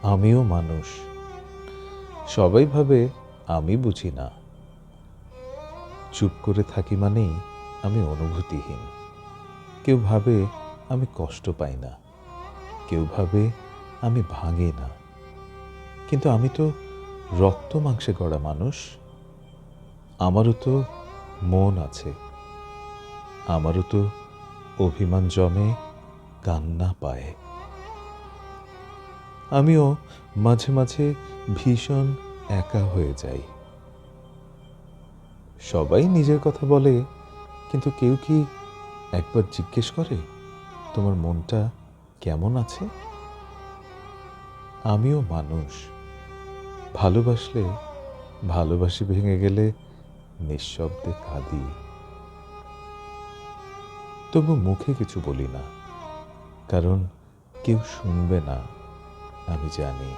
আমিও মানুষ। সবাই ভাবে আমি বুঝি না। চুপ করে থাকি মানেই আমি অনুভূতিহীন। কেউ ভাবে আমি কষ্ট পাই না, কেউ ভাবে আমি ভাঙি না। কিন্তু আমি তো রক্ত মাংসে গড়া মানুষ। আমারও তো মন আছে, আমারও তো অভিমান জমে, কান্না পায়। আমিও মাঝে মাঝে ভীষণ একা হয়ে যাই। সবাই নিজের কথা বলে, কিন্তু কেউ কি একবার জিজ্ঞেস করে তোমার মনটা কেমন আছে? আমিও মানুষ। ভালোবাসলে, ভালোবাসি ভেঙে গেলে নিঃশব্দে কাঁদি। তবু মুখে কিছু বলি না, কারণ কেউ শুনবে না, আমি জানি।